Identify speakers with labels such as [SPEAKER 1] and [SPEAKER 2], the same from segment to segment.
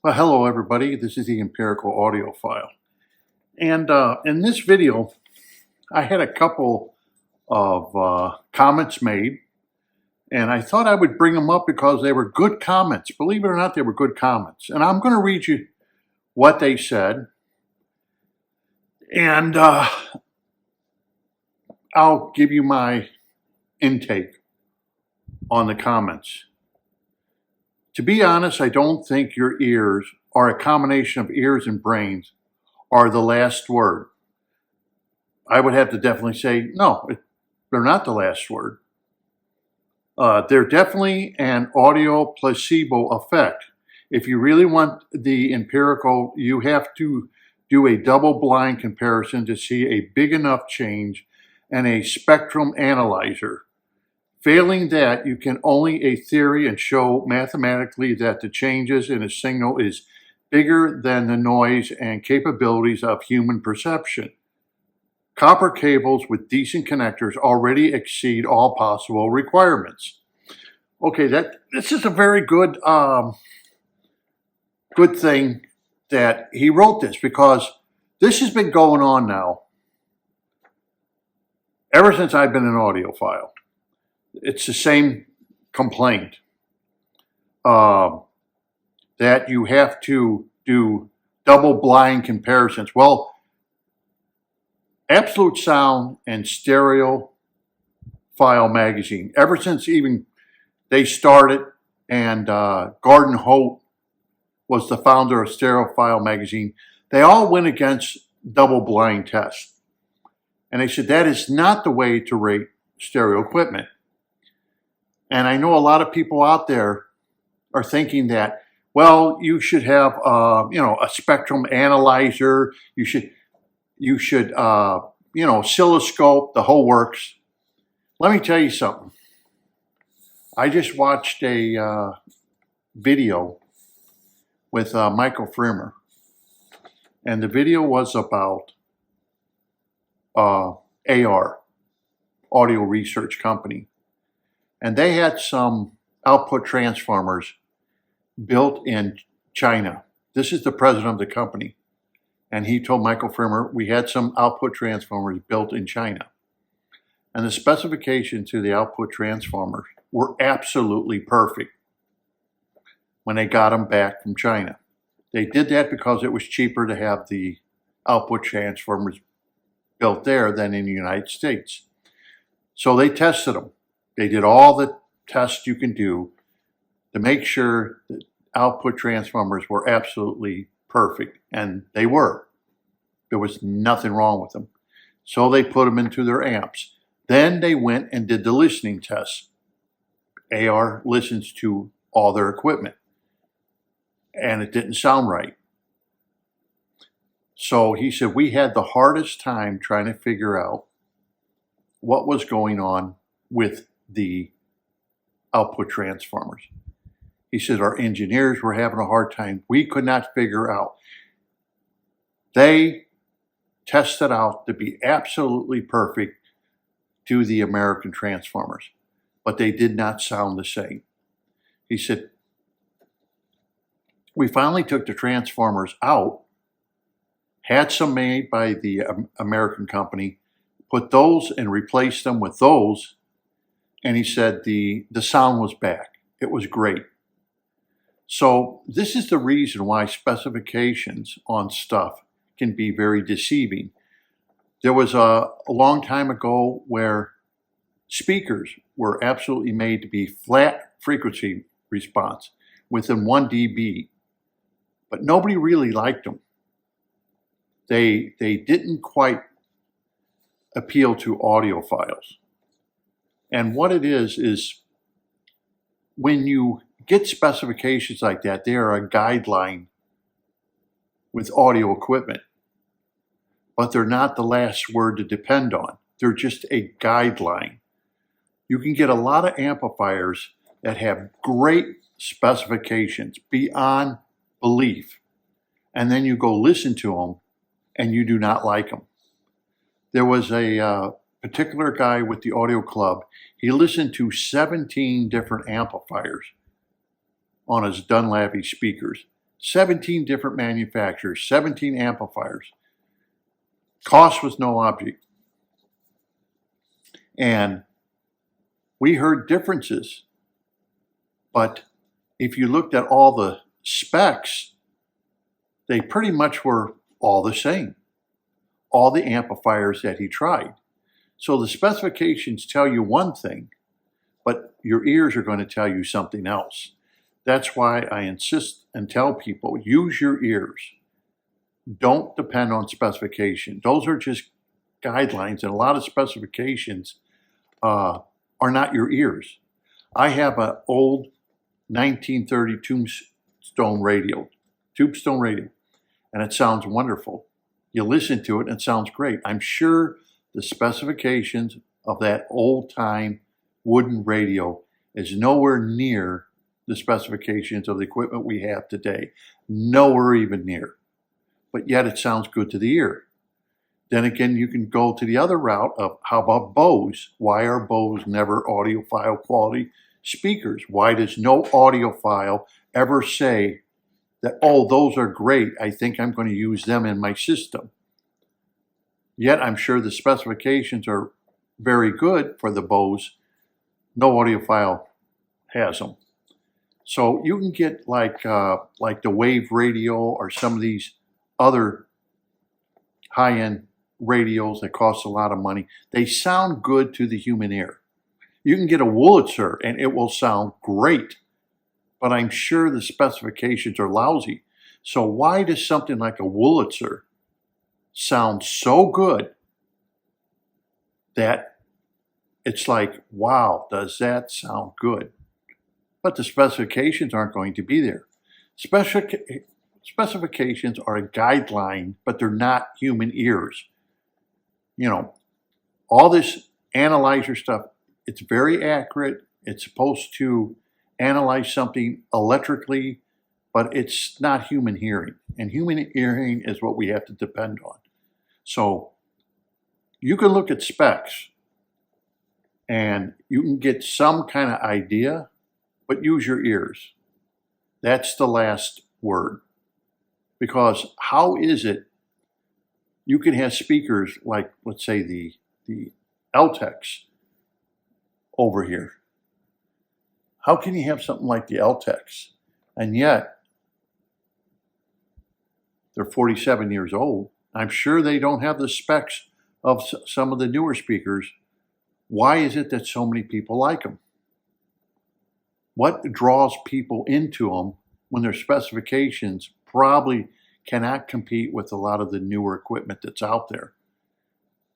[SPEAKER 1] Well, hello everybody. This is the Empirical Audiophile. And in this video, I had a couple of comments made, and I thought I would bring them up because they were good comments. Believe it or not, they were good comments. And I'm going to read you what they said, and I'll give you my intake on the comments. To be honest, I don't think your ears, or a combination of ears and brains, are the last word. I would have to definitely say, no, they're not the last word. They're definitely an audio placebo effect. If you really want the empirical, you have to do a double-blind comparison to see a big enough change and a spectrum analyzer. Failing that, you can only a theory and show mathematically that the changes in a signal is bigger than the noise and capabilities of human perception. Copper cables with decent connectors already exceed all possible requirements. Okay, this is a very good good thing that he wrote this, because this has been going on now ever since I've been an audiophile. It's the same complaint that you have to do double-blind comparisons. Well, Absolute Sound and Stereophile magazine, ever since even they started, and Gordon Holt was the founder of Stereophile magazine, they all went against double-blind tests. And they said that is not the way to rate stereo equipment. And I know a lot of people out there are thinking that, well, you should have, a spectrum analyzer. You should, oscilloscope, the whole works. Let me tell you something. I just watched a video with Michael Fremer, and the video was about AR, Audio Research Company. And they had some output transformers built in China. This is the president of the company. And he told Michael Fremer, we had some output transformers built in China. And the specifications to the output transformers were absolutely perfect when they got them back from China. They did that because it was cheaper to have the output transformers built there than in the United States. So they tested them. They did all the tests you can do to make sure that output transformers were absolutely perfect, and they were. There was nothing wrong with them. So they put them into their amps. Then they went and did the listening tests. AR listens to all their equipment, and it didn't sound right. So he said, we had the hardest time trying to figure out what was going on with the output transformers. He said our engineers were having a hard time. We could not figure out. They tested out to be absolutely perfect to the American transformers, but they did not sound the same. He said, we finally took the transformers out, had some made by the American company, put those and replaced them with those, and he said the sound was back. It was great. So this is the reason why specifications on stuff can be very deceiving. There was a long time ago where speakers were absolutely made to be flat frequency response within 1 dB, but nobody really liked them. They didn't quite appeal to audiophiles. And what it is when you get specifications like that, they are a guideline with audio equipment, but they're not the last word to depend on. They're just a guideline. You can get a lot of amplifiers that have great specifications beyond belief, and then you go listen to them and you do not like them. There was a particular guy with the Audio Club. He listened to 17 different amplifiers on his Dunlavy speakers. 17 different manufacturers, 17 amplifiers. Cost was no object. And we heard differences. But if you looked at all the specs, they pretty much were all the same. All the amplifiers that he tried. So the specifications tell you one thing, but your ears are going to tell you something else. That's why I insist and tell people, use your ears. Don't depend on specification. Those are just guidelines, and a lot of specifications are not your ears. I have an old 1930 tubestone radio, and it sounds wonderful. You listen to it and it sounds great. I'm sure the specifications of that old-time wooden radio is nowhere near the specifications of the equipment we have today. Nowhere even near. But yet it sounds good to the ear. Then again, you can go to the other route of how about Bose? Why are Bose never audiophile quality speakers? Why does no audiophile ever say that, oh, those are great, I think I'm going to use them in my system? Yet I'm sure the specifications are very good for the Bose. No audiophile has them. So you can get like the Wave radio or some of these other high-end radios that cost a lot of money. They sound good to the human ear. You can get a Wulitzer and it will sound great, but I'm sure the specifications are lousy. So why does something like a Wulitzer sound so good that it's like, wow, does that sound good? But the specifications aren't going to be there. Specifications are a guideline, but they're not human ears. You know, all this analyzer stuff, it's very accurate. It's supposed to analyze something electrically, but it's not human hearing. And human hearing is what we have to depend on. So you can look at specs and you can get some kind of idea, but use your ears. That's the last word. Because how is it you can have speakers like, let's say, the LTEX over here? How can you have something like the LTEX and yet they're 47 years old? I'm sure they don't have the specs of some of the newer speakers. Why is it that so many people like them? What draws people into them when their specifications probably cannot compete with a lot of the newer equipment that's out there?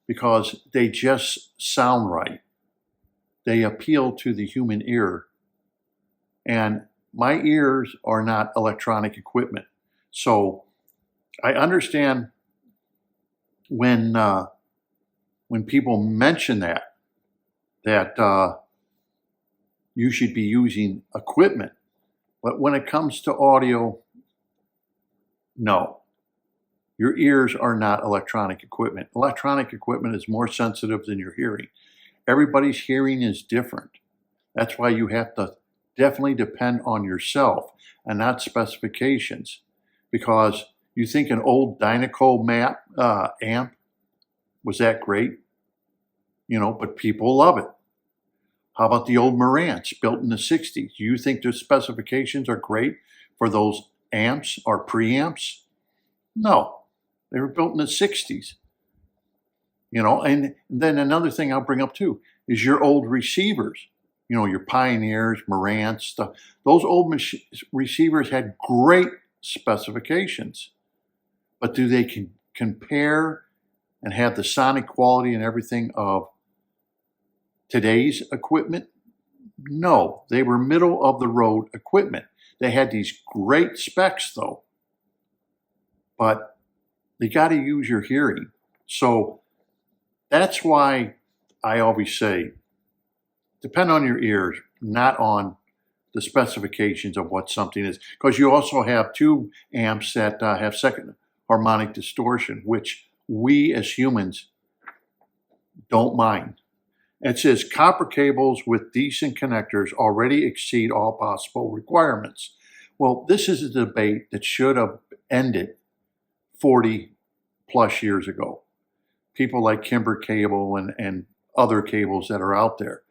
[SPEAKER 1] Because they just sound right. They appeal to the human ear. And my ears are not electronic equipment. So I understand when people mention that you should be using equipment. But when it comes to audio, no. Your ears are not electronic equipment. Electronic equipment is more sensitive than your hearing. Everybody's hearing is different. That's why you have to definitely depend on yourself and not specifications. Because you think an old Dynaco amp, was that great? You know, but people love it. How about the old Marantz built in the 60s? Do you think the specifications are great for those amps or preamps? No, they were built in the 60s. You know, and then another thing I'll bring up too is your old receivers. You know, your Pioneers, Marantz, stuff. Those old receivers had great specifications. But do they compare and have the sonic quality and everything of today's equipment? No, they were middle of the road equipment. They had these great specs though, but you got to use your hearing. So that's why I always say, depend on your ears, not on the specifications of what something is. Because you also have tube amps that have second harmonic distortion, which we as humans don't mind. It says copper cables with decent connectors already exceed all possible requirements. Well, this is a debate that should have ended 40 plus years ago. People like Kimber Cable and other cables that are out there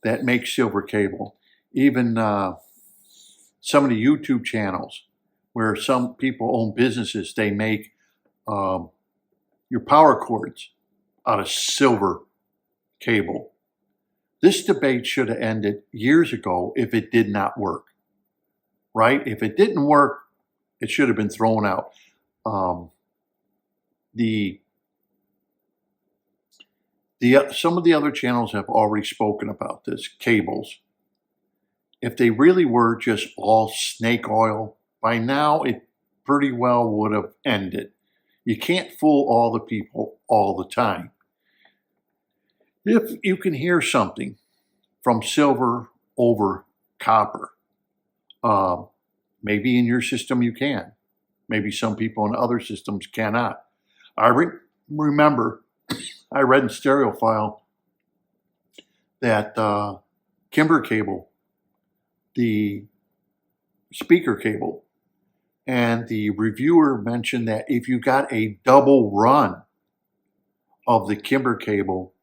[SPEAKER 1] that make silver cable, even some of the YouTube channels where some people own businesses, they make your power cords out of silver cable. This debate should have ended years ago if it did not work, right? If it didn't work, it should have been thrown out. Some of the other channels have already spoken about this, cables. If they really were just all snake oil, by now it pretty well would have ended. You can't fool all the people all the time. If you can hear something from silver over copper, maybe in your system you can. Maybe some people in other systems cannot. I remember I read in Stereophile that Kimber cable, the speaker cable, and the reviewer mentioned that if you got a double run of the Kimber cable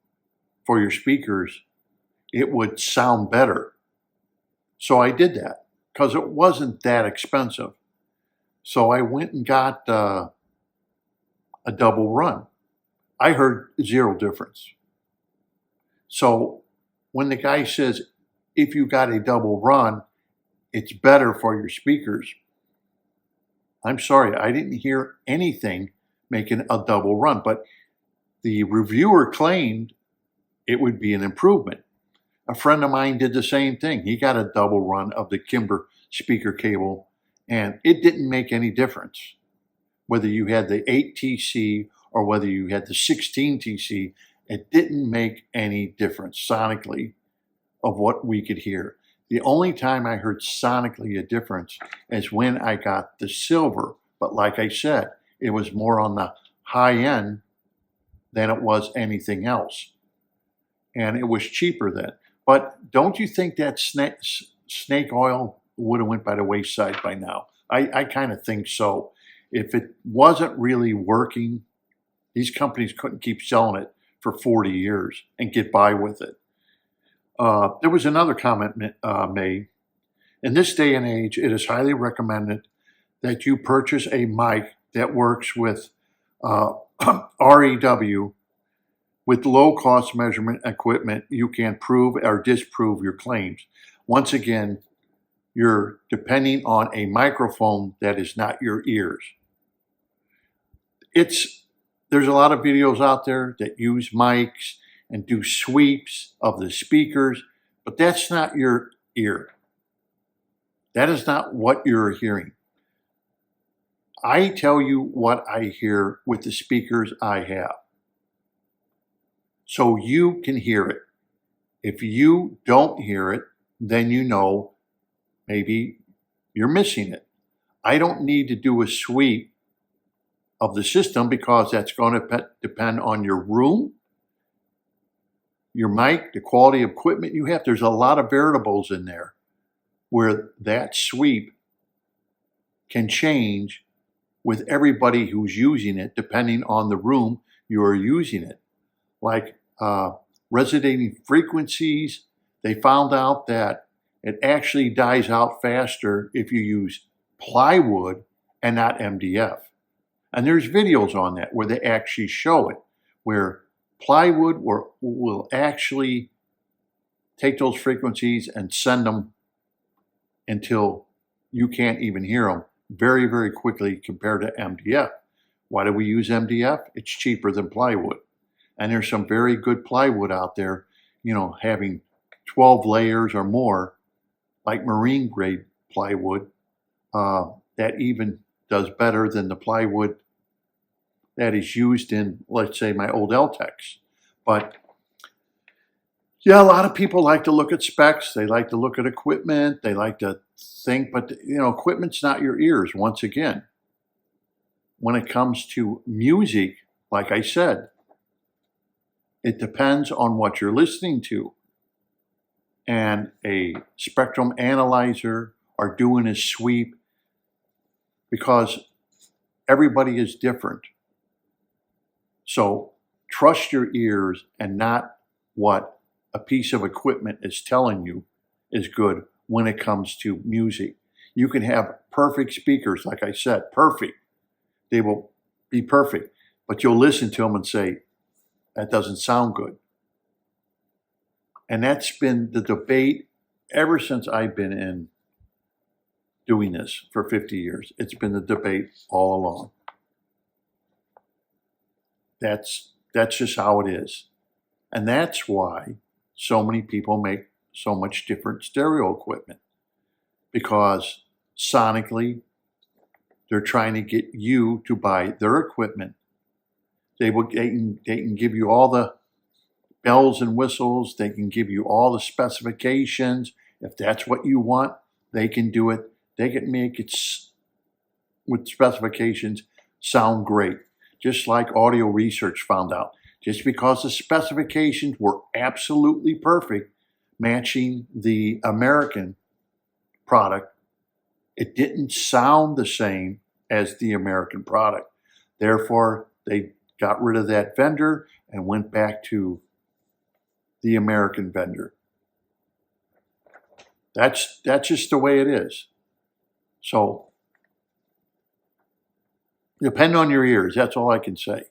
[SPEAKER 1] for your speakers, it would sound better. So I did that because it wasn't that expensive. So I went and got a double run. I heard zero difference. So when the guy says, if you got a double run, it's better for your speakers, I'm sorry, I didn't hear anything making a double run, but the reviewer claimed it would be an improvement. A friend of mine did the same thing. He got a double run of the Kimber speaker cable, and it didn't make any difference. Whether you had the 8TC or whether you had the 16TC, it didn't make any difference sonically of what we could hear. The only time I heard sonically a difference is when I got the silver. But like I said, it was more on the high end than it was anything else. And it was cheaper then. But don't you think that snake oil would have went by the wayside by now? I kind of think so. If it wasn't really working, these companies couldn't keep selling it for 40 years and get by with it. There was another comment made. In this day and age, it is highly recommended that you purchase a mic that works with REW. With low-cost measurement equipment, you can prove or disprove your claims. Once again, you're depending on a microphone that is not your ears. There's a lot of videos out there that use mics and do sweeps of the speakers, but that's not your ear. That is not what you're hearing. I tell you what I hear with the speakers I have, so you can hear it. If you don't hear it, then you know maybe you're missing it. I don't need to do a sweep of the system because that's going to depend on your room, your mic, the quality of equipment you have. There's a lot of variables in there where that sweep can change with everybody who's using it depending on the room you are using it. Like resonating frequencies, they found out that it actually dies out faster if you use plywood and not MDF. And there's videos on that where they actually show it, where plywood will actually take those frequencies and send them until you can't even hear them very, very quickly compared to MDF. Why do we use MDF? It's cheaper than plywood. And there's some very good plywood out there, having 12 layers or more, like marine grade plywood, that even does better than the plywood that is used in, let's say, my old Eltex. But yeah, a lot of people like to look at specs. They like to look at equipment. They like to think, but equipment's not your ears. Once again, when it comes to music, like I said, it depends on what you're listening to. And a spectrum analyzer or doing a sweep because everybody is different. So trust your ears and not what a piece of equipment is telling you is good when it comes to music. You can have perfect speakers, like I said, perfect. They will be perfect, but you'll listen to them and say, that doesn't sound good. And that's been the debate ever since I've been in doing this for 50 years. It's been the debate all along. That's just how it is. And that's why so many people make so much different stereo equipment, because sonically, they're trying to get you to buy their equipment. They can give you all the bells and whistles. They can give you all the specifications. If that's what you want, they can do it. They can make it with specifications sound great. Just like Audio Research found out. Just because the specifications were absolutely perfect, matching the American product, it didn't sound the same as the American product. Therefore, they got rid of that vendor and went back to the American vendor. That's just the way it is. So, depend on your ears. That's all I can say.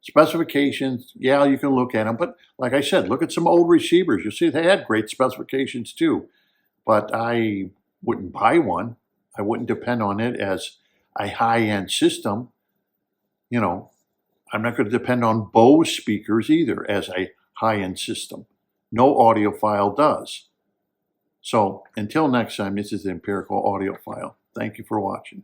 [SPEAKER 1] Specifications, yeah, you can look at them. But like I said, look at some old receivers. You'll see they had great specifications too. But I wouldn't buy one. I wouldn't depend on it as a high-end system. You know, I'm not going to depend on Bose speakers either as a high-end system. No audiophile does. So until next time, this is the Empirical Audiophile. Thank you for watching.